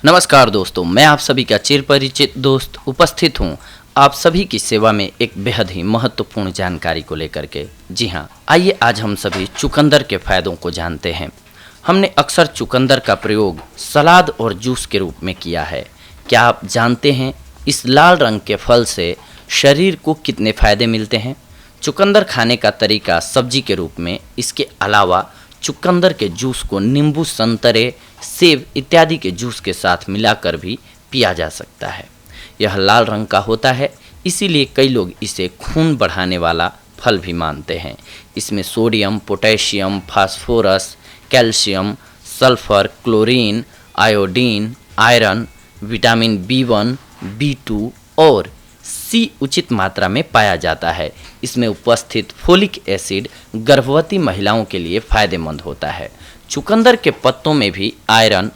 नमस्कार दोस्तों, मैं आप सभी का चिर परिचित दोस्त उपस्थित हूँ आप सभी की सेवा में एक बेहद ही महत्वपूर्ण जानकारी को लेकर के। जी हाँ, आइए आज हम सभी चुकंदर के फायदों को जानते हैं। हमने अक्सर चुकंदर का प्रयोग सलाद और जूस के रूप में किया है। क्या आप जानते हैं इस लाल रंग के फल से शरीर को कितने फायदे मिलते हैं? चुकंदर खाने का तरीका सब्जी के रूप में, इसके अलावा चुकंदर के जूस को नींबू, संतरे, सेब इत्यादि के जूस के साथ मिलाकर भी पिया जा सकता है। यह लाल रंग का होता है, इसीलिए कई लोग इसे खून बढ़ाने वाला फल भी मानते हैं। इसमें sodium, potassium, phosphorus, calcium, sulphur, chlorine, iodine, iron, vitamin B1, B2 और सी उचित मात्रा में पाया जाता है। इसमें उपस्थित फोलिक एसिड गर्भवती महिलाओं के लिए फायदेमंद होता है। चुकंदर के पत्तों में भी आयरन,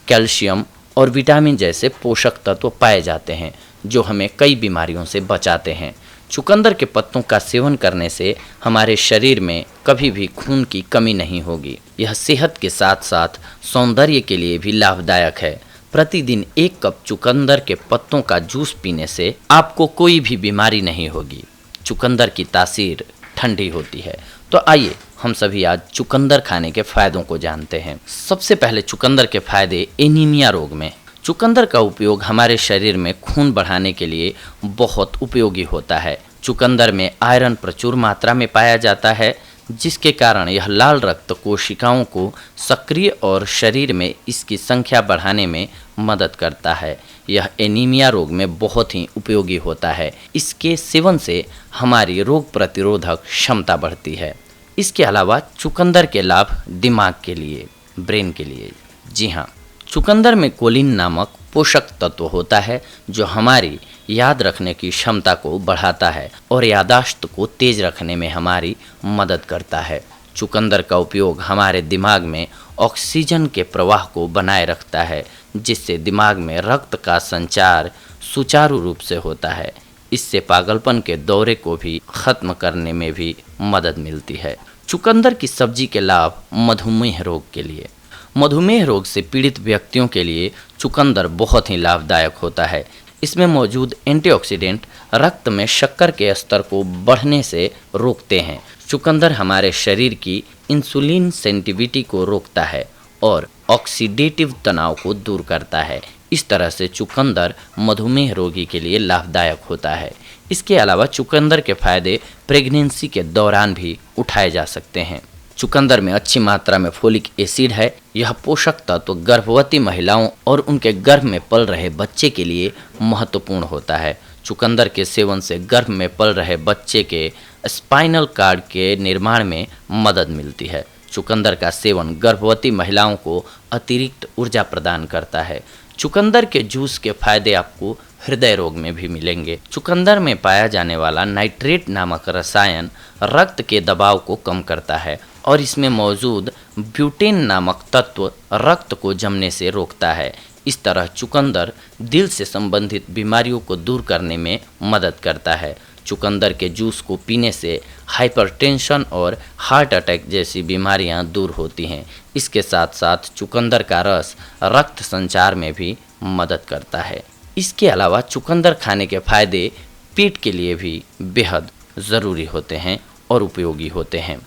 कैल्शियम और विटामिन जैसे पोषक तत्व पाए जाते हैं, जो हमें कई बीमारियों से बचाते हैं। चुकंदर के पत्तों का सेवन करने से हमारे शरीर में कभी भी खून की कमी नहीं होगी। यह सेहत के साथ साथ सौंदर्य के लिए भी लाभदायक है। प्रतिदिन 1 कप चुकंदर के पत्तों का जूस पीने से आपको कोई भी बीमारी नहीं होगी। चुकंदर की तासीर ठंडी होती है। तो आइए हम सभी आज चुकंदर खाने के फायदों को जानते हैं। सबसे पहले चुकंदर के फायदे एनीमिया रोग में। चुकंदर का उपयोग हमारे शरीर में खून बढ़ाने के लिए बहुत उपयोगी होता है। चुकंदर में आयरन प्रचुर मात्रा में पाया जाता है, जिसके कारण यह लाल रक्त कोशिकाओं को सक्रिय और शरीर में इसकी संख्या बढ़ाने में मदद करता है। यह एनीमिया रोग में बहुत ही उपयोगी होता है। इसके सेवन से हमारी रोग प्रतिरोधक क्षमता बढ़ती है। इसके अलावा चुकंदर के लाभ दिमाग के लिए, ब्रेन के लिए। जी हाँ, चुकंदर में कोलिन नामक पोषक तत्व होता है, जो हमारी याद रखने की क्षमता को बढ़ाता है और यादाश्त को तेज रखने में हमारी मदद करता है। चुकंदर का उपयोग हमारे दिमाग में ऑक्सीजन के प्रवाह को बनाए रखता है, जिससे दिमाग में रक्त का संचार सुचारू रूप से होता है। इससे पागलपन के दौरे को भी खत्म करने में भी मदद मिलती है। चुकंदर की सब्जी के लाभ मधुमेह रोग के लिए। मधुमेह रोग से पीड़ित व्यक्तियों के लिए चुकंदर बहुत ही लाभदायक होता है। इसमें मौजूद एंटीऑक्सीडेंट रक्त में शक्कर के स्तर को बढ़ने से रोकते हैं। चुकंदर हमारे शरीर की इंसुलिन सेंसिटिविटी को रोकता है और ऑक्सीडेटिव तनाव को दूर करता है। इस तरह से चुकंदर मधुमेह रोगी के लिए लाभदायक होता है। इसके अलावा चुकंदर के फायदे प्रेगनेंसी के दौरान भी उठाए जा सकते हैं। चुकंदर में अच्छी मात्रा में फोलिक एसिड है। यह पोषक तत्व गर्भवती महिलाओं और उनके गर्भ में पल रहे बच्चे के लिए महत्वपूर्ण होता है। चुकंदर के सेवन से गर्भ में पल रहे बच्चे के स्पाइनल कार्ड के निर्माण में मदद मिलती है। चुकंदर का सेवन गर्भवती महिलाओं को अतिरिक्त ऊर्जा प्रदान करता है। चुकंदर के जूस के फायदे आपको हृदय रोग में भी मिलेंगे। चुकंदर में पाया जाने वाला नाइट्रेट नामक रसायन रक्त के दबाव को कम करता है और इसमें मौजूद ब्यूटेन नामक तत्व रक्त को जमने से रोकता है। इस तरह चुकंदर दिल से संबंधित बीमारियों को दूर करने में मदद करता है। चुकंदर के जूस को पीने से हाइपरटेंशन और हार्ट अटैक जैसी बीमारियां दूर होती हैं। इसके साथ साथ चुकंदर का रस रक्त संचार में भी मदद करता है। इसके अलावा चुकंदर खाने के फायदे पेट के लिए भी बेहद ज़रूरी होते हैं और उपयोगी होते हैं।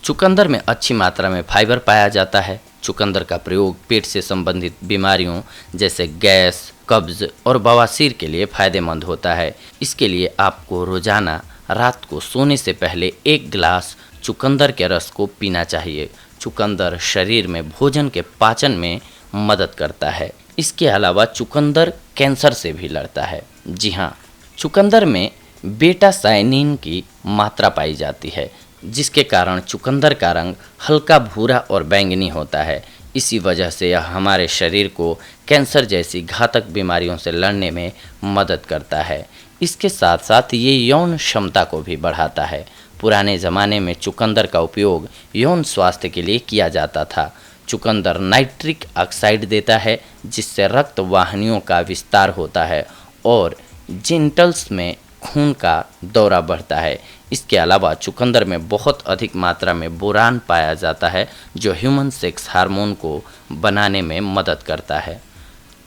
चुकंदर में अच्छी मात्रा में फाइबर पाया जाता है। चुकंदर का प्रयोग पेट से संबंधित बीमारियों जैसे गैस, कब्ज और बवासीर के लिए फायदेमंद होता है। इसके लिए आपको रोजाना रात को सोने से पहले 1 गिलास चुकंदर के रस को पीना चाहिए। चुकंदर शरीर में भोजन के पाचन में मदद करता है। इसके अलावा चुकंदर कैंसर से भी लड़ता है। जी हाँ, चुकंदर में बेटा साइनिन की मात्रा पाई जाती है, जिसके कारण चुकंदर का रंग हल्का भूरा और बैंगनी होता है। इसी वजह से यह हमारे शरीर को कैंसर जैसी घातक बीमारियों से लड़ने में मदद करता है। इसके साथ साथ ये यौन क्षमता को भी बढ़ाता है। पुराने ज़माने में चुकंदर का उपयोग यौन स्वास्थ्य के लिए किया जाता था। चुकंदर नाइट्रिक ऑक्साइड देता है, जिससे रक्त वाहिनियों का विस्तार होता है और जेनिटल्स में खून का दौरा बढ़ता है। इसके अलावा चुकंदर में बहुत अधिक मात्रा में बोरान पाया जाता है, जो ह्यूमन सेक्स हार्मोन को बनाने में मदद करता है।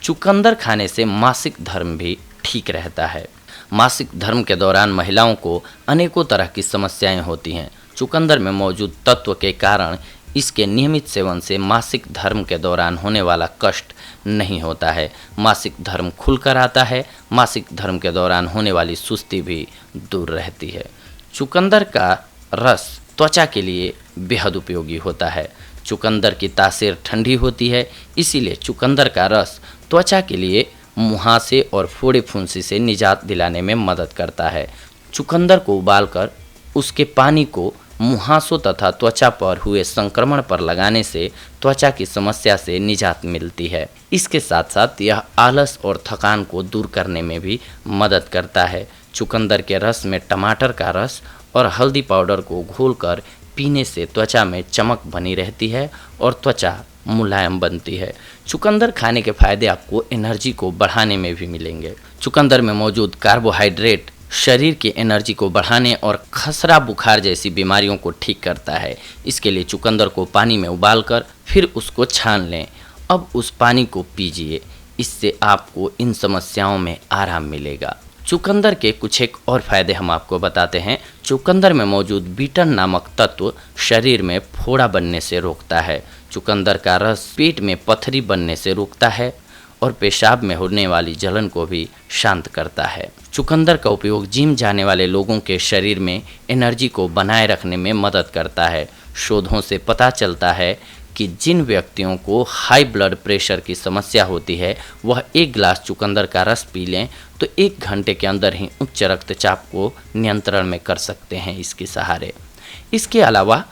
चुकंदर खाने से मासिक धर्म भी ठीक रहता है। मासिक धर्म के दौरान महिलाओं को अनेकों तरह की समस्याएं होती हैं। चुकंदर में मौजूद तत्व के कारण इसके नियमित सेवन से मासिक धर्म के दौरान होने वाला कष्ट नहीं होता है। मासिक धर्म खुलकर आता है। मासिक धर्म के दौरान होने वाली सुस्ती भी दूर रहती है। चुकंदर का रस त्वचा के लिए बेहद उपयोगी होता है। चुकंदर की तासीर ठंडी होती है, इसीलिए चुकंदर का रस त्वचा के लिए मुहासे और फोड़े फुंसी से निजात दिलाने में मदद करता है। चुकंदर को उबालकर उसके पानी को मुहासों तथा त्वचा पर हुए संक्रमण पर लगाने से त्वचा की समस्या से निजात मिलती है। इसके साथ साथ यह आलस और थकान को दूर करने में भी मदद करता है। चुकंदर के रस में टमाटर का रस और हल्दी पाउडर को घोलकर पीने से त्वचा में चमक बनी रहती है और त्वचा मुलायम बनती है। चुकंदर खाने के फायदे आपको एनर्जी को बढ़ाने में भी मिलेंगे। चुकंदर में मौजूद कार्बोहाइड्रेट शरीर की एनर्जी को बढ़ाने और खसरा बुखार जैसी बीमारियों को ठीक करता है। इसके लिए चुकंदर को पानी में उबालकर फिर उसको छान लें। अब उस पानी को पीजिए, इससे आपको इन समस्याओं में आराम मिलेगा। चुकंदर के कुछ एक और फायदे हम आपको बताते हैं। चुकंदर में मौजूद बीटन नामक तत्व शरीर में फोड़ा बनने से रोकता है। चुकंदर का रस पेट में पथरी बनने से रोकता है और पेशाब में होने वाली जलन को भी शांत करता है। चुकंदर का उपयोग जिम जाने वाले लोगों के शरीर में एनर्जी को बनाए रखने में मदद करता है। शोधों से पता चलता है कि जिन व्यक्तियों को हाई ब्लड प्रेशर की समस्या होती है वह 1 गिलास चुकंदर का रस पी लें तो 1 घंटे के अंदर ही उच्च रक्तचाप को नियंत्रण में कर सकते हैं इसके सहारे। इसके अलावा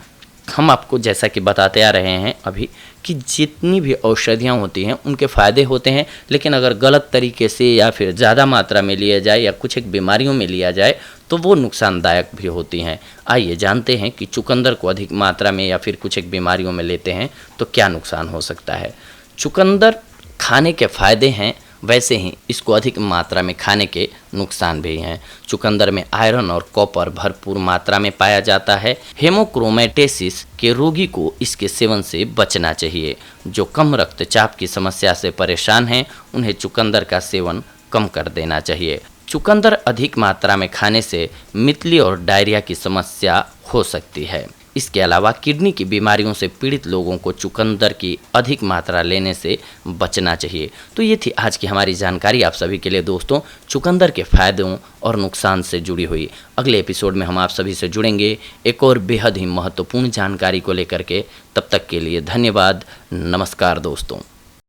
हम आपको जैसा कि बताते आ रहे हैं अभी कि जितनी भी औषधियाँ होती हैं उनके फ़ायदे होते हैं, लेकिन अगर गलत तरीके से या फिर ज़्यादा मात्रा में लिया जाए या कुछ एक बीमारियों में लिया जाए तो वो नुकसानदायक भी होती हैं। आइए जानते हैं कि चुकंदर को अधिक मात्रा में या फिर कुछ एक बीमारियों में लेते हैं तो क्या नुकसान हो सकता है। चुकंदर खाने के फ़ायदे हैं, वैसे ही इसको अधिक मात्रा में खाने के नुकसान भी हैं। चुकंदर में आयरन और कॉपर भरपूर मात्रा में पाया जाता है। हेमोक्रोमेटेसिस के रोगी को इसके सेवन से बचना चाहिए। जो कम रक्तचाप की समस्या से परेशान हैं उन्हें चुकंदर का सेवन कम कर देना चाहिए। चुकंदर अधिक मात्रा में खाने से मितली और डायरिया की समस्या हो सकती है। इसके अलावा किडनी की बीमारियों से पीड़ित लोगों को चुकंदर की अधिक मात्रा लेने से बचना चाहिए। तो ये थी आज की हमारी जानकारी आप सभी के लिए दोस्तों, चुकंदर के फायदों और नुकसान से जुड़ी हुई। अगले एपिसोड में हम आप सभी से जुड़ेंगे एक और बेहद ही महत्वपूर्ण जानकारी को लेकर के। तब तक के लिए धन्यवाद। नमस्कार दोस्तों।